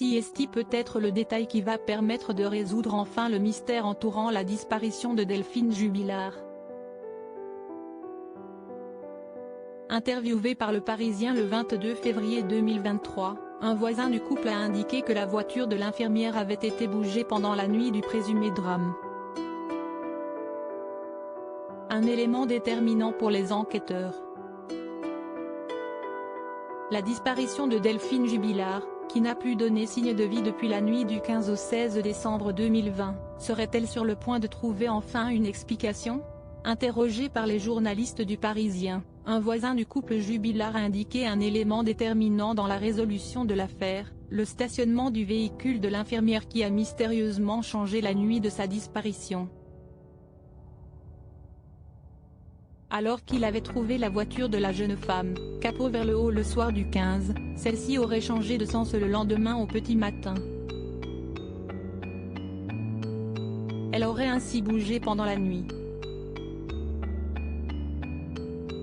CST peut être le détail qui va permettre de résoudre enfin le mystère entourant la disparition de Delphine Jubilard. Interviewé par Le Parisien le 22 février 2023, un voisin du couple a indiqué que la voiture de l'infirmière avait été bougée pendant la nuit du présumé drame. Un élément déterminant pour les enquêteurs. La disparition de Delphine Jubilard, qui n'a plus donné signe de vie depuis la nuit du 15 au 16 décembre 2020, serait-elle sur le point de trouver enfin une explication ? Interrogé par les journalistes du Parisien, un voisin du couple Jubilard a indiqué un élément déterminant dans la résolution de l'affaire, le stationnement du véhicule de l'infirmière qui a mystérieusement changé la nuit de sa disparition. Alors qu'il avait trouvé la voiture de la jeune femme, capot vers le haut le soir du 15, celle-ci aurait changé de sens le lendemain au petit matin. Elle aurait ainsi bougé pendant la nuit.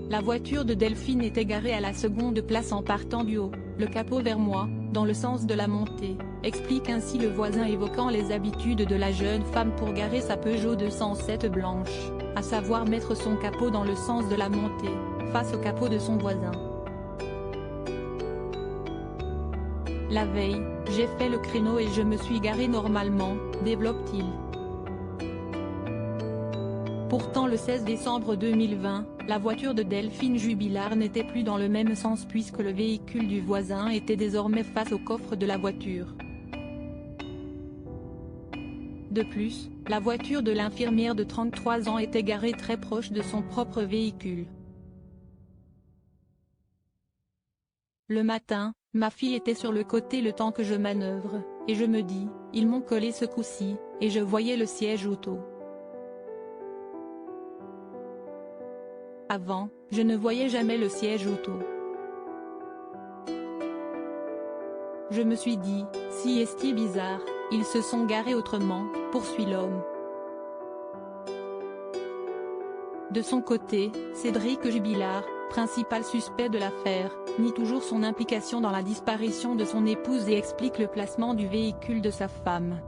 La voiture de Delphine était garée à la seconde place en partant du haut, le capot vers moi, dans le sens de la montée, explique ainsi le voisin évoquant les habitudes de la jeune femme pour garer sa Peugeot 207 blanche, à savoir mettre son capot dans le sens de la montée, face au capot de son voisin. La veille, j'ai fait le créneau et je me suis garé normalement, développe-t-il. Pourtant le 16 décembre 2020, la voiture de Delphine Jubilard n'était plus dans le même sens puisque le véhicule du voisin était désormais face au coffre de la voiture. De plus, la voiture de l'infirmière de 33 ans était garée très proche de son propre véhicule. Le matin, ma fille était sur le côté le temps que je manœuvre, et je me dis, ils m'ont collé ce coup-ci, et je voyais le siège auto. Avant, je ne voyais jamais le siège auto. Je me suis dit, si est-ce bizarre, ils se sont garés autrement, poursuit l'homme. De son côté, Cédric Jubilard, principal suspect de l'affaire, nie toujours son implication dans la disparition de son épouse et explique le placement du véhicule de sa femme.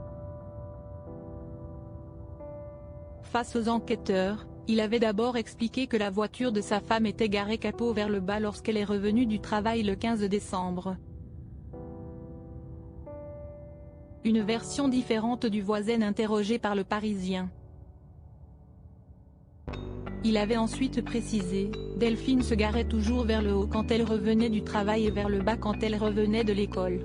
Face aux enquêteurs, il avait d'abord expliqué que la voiture de sa femme était garée capot vers le bas lorsqu'elle est revenue du travail le 15 décembre. Une version différente du voisin interrogé par Le Parisien. Il avait ensuite précisé, Delphine se garait toujours vers le haut quand elle revenait du travail et vers le bas quand elle revenait de l'école.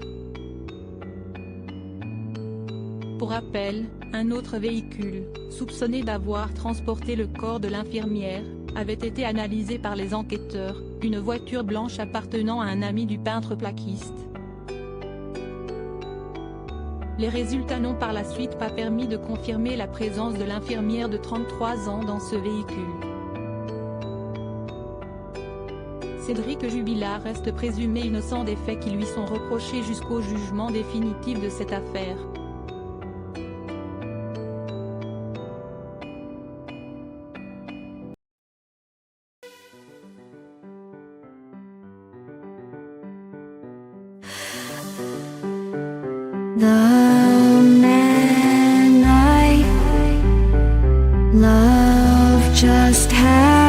Pour rappel, un autre véhicule, soupçonné d'avoir transporté le corps de l'infirmière, avait été analysé par les enquêteurs, une voiture blanche appartenant à un ami du peintre plaquiste. Les résultats n'ont par la suite pas permis de confirmer la présence de l'infirmière de 33 ans dans ce véhicule. Cédric Jubilard reste présumé innocent des faits qui lui sont reprochés jusqu'au jugement définitif de cette affaire. The man I love just had